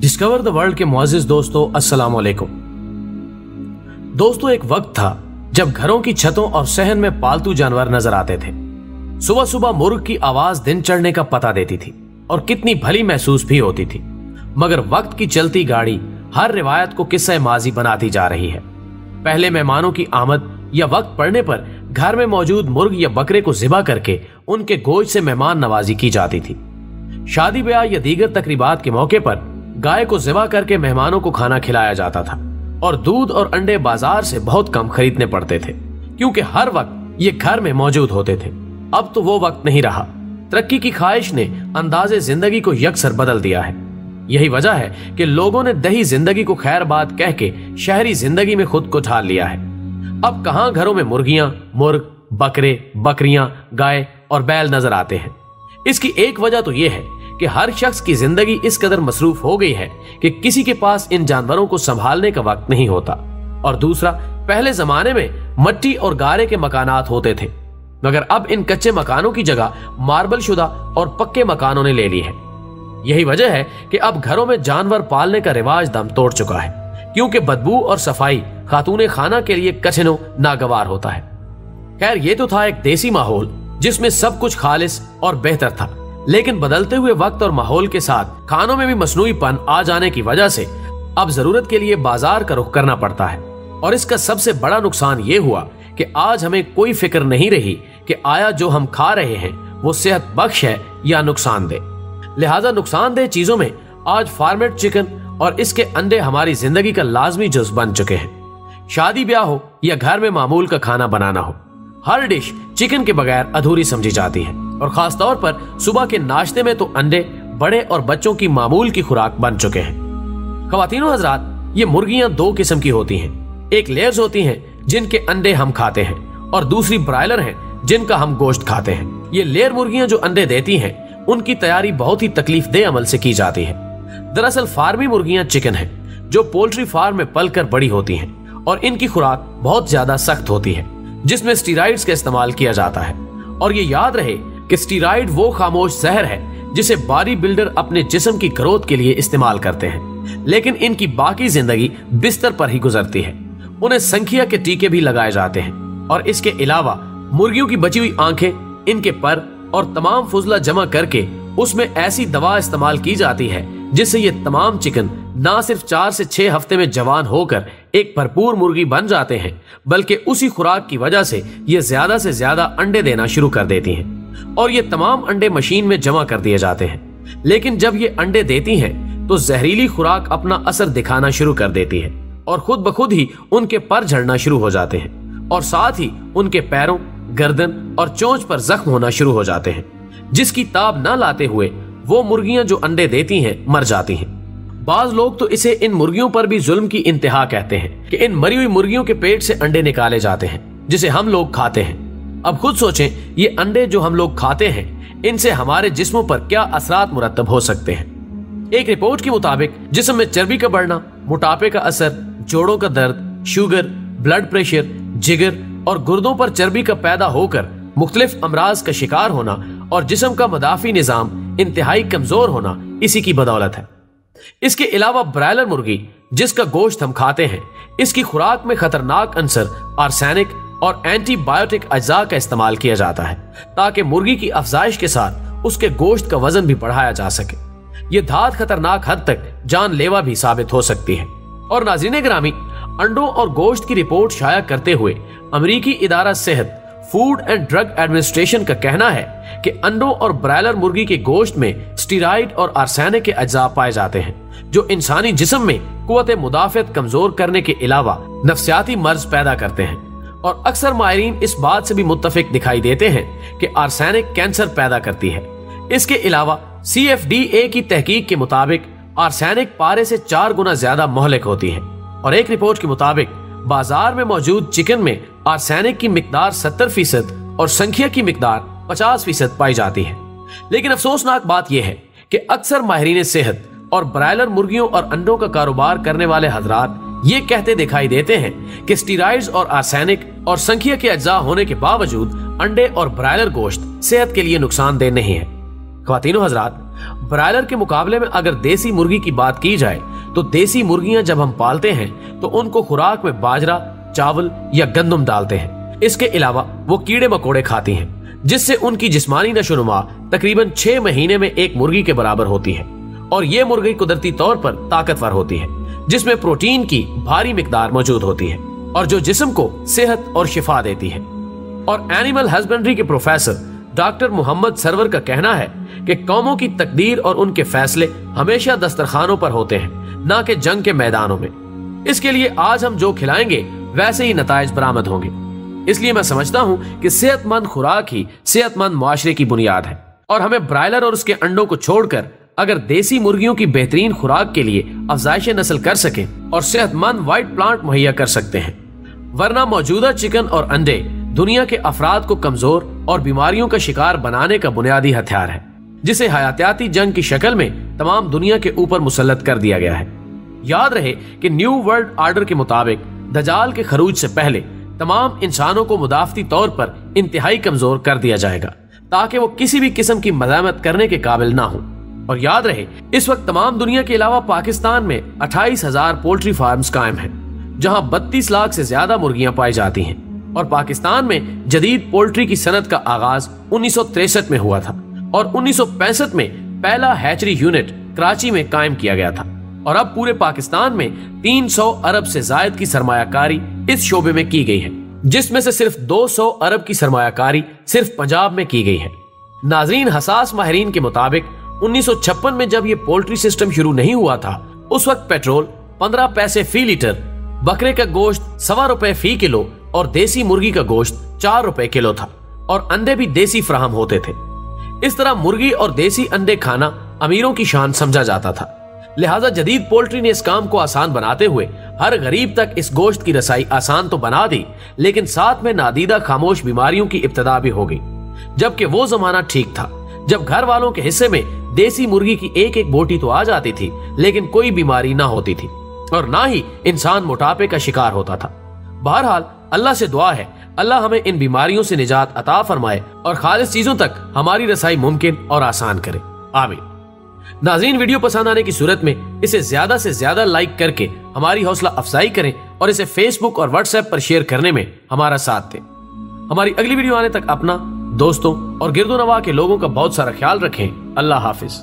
Discover the world के मुअज़्ज़िज़ दोस्तों, अस्सलाम वालेकुम। दोस्तों, एक वक्त था जब घरों की छतों और सहन में पालतू जानवर नजर आते थे। सुबह सुबह मुर्ग की आवाज दिन चढ़ने का पता देती थी और कितनी भली महसूस भी होती थी। मगर वक्त की चलती गाड़ी हर रिवायत को किस्सा माजी बनाती जा रही है। पहले मेहमानों की आमद या वक्त पड़ने पर घर में मौजूद मुर्ग या बकरे को ज़िबा करके उनके गोश्त से मेहमान नवाजी की जाती थी। शादी ब्याह या दीगर तकरीबात के मौके पर गाय को ज़िबा करके मेहमानों को खाना खिलाया जाता था और दूध और अंडे बाजार से बहुत कम खरीदने पड़ते थे, क्योंकि हर वक्त ये घर में मौजूद होते थे। अब तो वो वक्त नहीं रहा। तरक्की की ख्वाहिश ने अंदाजे जिंदगी को यकसर बदल दिया है। यही वजह है कि लोगों ने दही जिंदगी को खैर बात कह के शहरी जिंदगी में खुद को ढाल लिया है। अब कहां घरों में मुर्गियां, मुर्ग, बकरे, बकरियां, गाय और बैल नजर आते हैं। इसकी एक वजह तो यह है कि हर शख्स की जिंदगी इस कदर मसरूफ हो गई है कि किसी के पास इन जानवरों को संभालने का वक्त नहीं होता। और दूसरा, पहले जमाने में मट्टी और गारे के मकानात होते थे, मगर अब इन कच्चे मकानों की जगह मार्बल शुदा और पक्के मकानों ने ले ली है। यही वजह है कि अब घरों में जानवर पालने का रिवाज दम तोड़ चुका है, क्योंकि बदबू और सफाई खातूने खाना के लिए कठिन नागवार होता है। खैर, ये तो था एक देसी माहौल जिसमें सब कुछ खालिस और बेहतर था, लेकिन बदलते हुए वक्त और माहौल के साथ खानों में भी मसनूईपन आ जाने की वजह से अब जरूरत के लिए बाजार का रुख करना पड़ता है। और इसका सबसे बड़ा नुकसान ये हुआ कि आज हमें कोई फिक्र नहीं रही कि आया जो हम खा रहे हैं वो सेहत बख्श है या नुकसानदेह। लिहाजा नुकसानदेह चीजों में आज फार्मेट चिकन और इसके अंडे हमारी जिंदगी का लाजमी जुज़ बन चुके हैं। शादी ब्याह हो या घर में मामूल का खाना बनाना हो, हर डिश चिकन के बगैर अधूरी समझी जाती है। और खास तौर पर सुबह के नाश्ते में तो अंडे बड़े और बच्चों की मामूल की खुराक बन चुके हैं। ख्वातीनो हजरात, ये मुर्गियां दो किस्म की होती हैं। एक लेयर्स होती हैं जिनके अंडे हम खाते हैं और दूसरी ब्रायलर हैं जिनका हम गोश्त खाते हैं। ये लेयर मुर्गियां जो अंडे देती हैं उनकी तैयारी बहुत ही तकलीफदेह अमल से की जाती है। दरअसल फार्मी मुर्गियां चिकन हैं जो पोल्ट्री फार्म में पलकर बड़ी होती हैं और इनकी खुराक बहुत ज्यादा सख्त होती है, जिसमें स्टीराइड्स का इस्तेमाल किया जाता है। और ये याद रहे कि स्टीराइड वो खामोश जहर है जिसे बॉडी बिल्डर अपने जिस्म की ग्रोथ के लिए इस्तेमाल करते हैं, लेकिन इनकी बाकी जिंदगी बिस्तर पर ही गुजरती है। उन्हें संख्या के टीके भी लगाए जाते हैं और इसके अलावा मुर्गियों की बची हुई आंखें, इनके पर और तमाम फुजला जमा करके उसमें ऐसी दवा इस्तेमाल की जाती है जिससे ये तमाम चिकन ना सिर्फ 4 से 6 हफ्ते में जवान होकर एक भरपूर मुर्गी बन जाते हैं, बल्कि उसी खुराक की वजह से ये ज्यादा से ज्यादा अंडे देना शुरू कर देती हैं। और ये तमाम अंडे मशीन में जमा कर दिए जाते हैं। लेकिन जब ये अंडे देती हैं तो जहरीली खुराक अपना असर दिखाना शुरू कर देती है और खुद ब खुद ही उनके पर झड़ना शुरू हो जाते हैं और साथ ही उनके पैरों, गर्दन और चोंच पर जख्म होना शुरू हो जाते हैं, जिसकी ताब न लाते हुए वो मुर्गियां जो अंडे देती हैं मर जाती हैं। बाज लोग तो इसे इन मुर्गियों पर भी जुल्म की इंतहा कहते हैं कि इन मरी हुई मुर्गियों के पेट से अंडे निकाले जाते हैं जिसे हम लोग खाते हैं। अब खुद सोचें, ये अंडे जो हम लोग खाते हैं इनसे हमारे जिस्मों पर क्या असरात मुरतब हो सकते हैं। एक रिपोर्ट के मुताबिक जिस्म में चर्बी का बढ़ना, मोटापे का असर, जोड़ों का दर्द, शुगर, ब्लड प्रेशर, जिगर और गुर्दों पर चर्बी का पैदा होकर मुख्तलिफ अमराज का शिकार होना और जिस्म का मदाफी निजाम इंतहाई कमजोर होना इसी की बदौलत है। इसके अलावा ब्रायलर मुर्गी जिसका गोश्त हम खाते हैं, इसकी खुराक में खतरनाक अंसर आर्सेनिक और एंटीबायोटिक अज्जा का इस्तेमाल किया जाता है ताकि मुर्गी की अफजाइश के साथ उसके गोश्त का वजन भी बढ़ाया जा सके। ये धात खतरनाक हद तक जानलेवा भी साबित हो सकती है। और नाज़रीन गिरामी, अंडों और गोश्त की रिपोर्ट शाया करते हुए अमेरिकी इदारा सेहत फूड एंड ड्रग एडमिनिस्ट्रेशन का कहना है कि अंडों और ब्रायलर मुर्गी के गोश्त में स्टीराइड और आर्सेनिक के अज्जा पाए जाते हैं जो इंसानी जिस्म में कुव्वत मुदाफियत कमजोर करने के अलावा नफ्सियाती मर्ज पैदा करते हैं। और अक्सर माहिरीन इस बात से भी मुत्तफिक दिखाई देते हैं कि आर्सेनिक कैंसर पैदा करती है। इसके अलावा CFDA की तहकीक के मुताबिक आर्सेनिक पारे से 4 गुना ज्यादा मोहलिक होती है। और एक रिपोर्ट के मुताबिक बाजार में मौजूद चिकन में आर्सेनिक की मिकदार 70% और संख्या की मिकदार 50% पाई जाती है। लेकिन अफसोसनाक बात यह है कि अक्सर माहिरीन सेहत और ब्रायलर मुर्गियों और अंडों का कारोबार करने वाले हजरात ये कहते दिखाई देते हैं कि स्टीराइड्स और आर्सेनिक और संख्या के अज्जा होने के बावजूद अंडे और ब्रायलर गोश्त सेहत के लिए नुकसानदेह नहीं है। ख्वातीनो हजरात, ब्रायलर के मुकाबले में अगर देसी मुर्गी की बात की जाए तो देसी मुर्गियां जब हम पालते हैं तो उनको खुराक में बाजरा, चावल या गंदम डालते हैं। इसके अलावा वो कीड़े मकोड़े खाती हैं, जिससे उनकी जिस्मानी नशोनुमा तकरीबन 6 महीने में एक मुर्गी के बराबर होती है। और ये मुर्गी कुदरती तौर पर ताकतवर होती है, जिसमें प्रोटीन की भारी मिकदार मौजूद होती है और जो जिस्म को सेहत और शिफा देती है। और एनिमल हस्बेंड्री के प्रोफेसर डॉक्टर मोहम्मद सरवर का कहना है कि कौमों की तकदीर और उनके फैसले हमेशा दस्तरखानों पर होते हैं, ना कि जंग के मैदानों में। इसके लिए आज हम जो खिलाएंगे वैसे ही नताइज बरामद होंगे। इसलिए मैं समझता हूं कि सेहतमंद खुराक ही सेहतमंद मुआशरे की बुनियाद है और हमें ब्रायलर और उसके अंडों को छोड़कर अगर देसी मुर्गियों की बेहतरीन खुराक के लिए अफजाइश नस्ल कर सकें और सेहतमंद व्हाइट प्लांट मुहैया कर सकते हैं, वरना मौजूदा चिकन और अंडे दुनिया के अफराद को कमजोर और बीमारियों का शिकार बनाने का बुनियादी हथियार है, जिसे हयातियाती जंग की शक्ल में तमाम दुनिया के ऊपर मुसल्लत कर दिया गया है। याद रहे कि न्यू वर्ल्ड ऑर्डर के मुताबिक दजाल के खरूज से पहले तमाम इंसानों को मुदाफती तौर पर इंतहाई कमजोर कर दिया जाएगा, ताकि वो किसी भी किस्म की मज़ामत करने के काबिल ना हो। और याद रहे, इस वक्त तमाम दुनिया के अलावा पाकिस्तान में 28,000 पोल्ट्री फार्म्स कायम हैं, जहां 32 लाख से ज्यादा मुर्गियां पाई जाती हैं। और पाकिस्तान में जदीद पोल्ट्री की सनत का आगाज 1963 में हुआ था और 1965 में पहला हैचरी यूनिट कराची में कायम किया गया था। और अब पूरे पाकिस्तान में 300 अरब से जायद की सरमायाकारी इस शोबे में की गई है, जिसमें से सिर्फ 200 अरब की सरमायाकारी सिर्फ पंजाब में की गई है। नाजरीन, हसास माहिरीन के मुताबिक 1956 में जब ये पोल्ट्री सिस्टम शुरू नहीं हुआ था, उस वक्त पेट्रोल 15 पैसे फी लीटर, बकरे का गोश्त 1.25 रुपए फी किलो और देसी मुर्गी का गोश्त 4 रुपए किलो था और अंडे भी देसी फ्राहम होते थे। इस तरह मुर्गी और देसी अंडे खाना अमीरों की शान समझा जाता था। लिहाजा जदीद पोल्ट्री ने इस काम को आसान बनाते हुए हर गरीब तक इस गोश्त की रसाई आसान तो बना दी, लेकिन साथ में नादीदा खामोश बीमारियों की इब्तिदा भी हो गई। जबकि वो जमाना ठीक था जब घर वालों के हिस्से में देसी मुर्गी की एक एक बोटी तो आ जाती थी, लेकिन कोई बीमारी ना होती थी और ना ही इंसान मोटापे का शिकार होता था। बहरहाल अल्लाह से दुआ है, अल्लाह हमें इन बीमारियों से निजात अता फरमाए और खालिस चीजों तक हमारी रसाई मुमकिन और आसान करे। आमीन। नाज़रीन, वीडियो पसंद आने की सूरत में इसे ज्यादा से ज्यादा लाइक करके हमारी हौसला अफजाई करें और इसे फेसबुक और व्हाट्सएप पर शेयर करने में हमारा साथ दें। हमारी अगली वीडियो आने तक अपना, दोस्तों और गिरदो नवा के लोगों का बहुत सारा ख्याल रखें। अल्लाह हाफिज।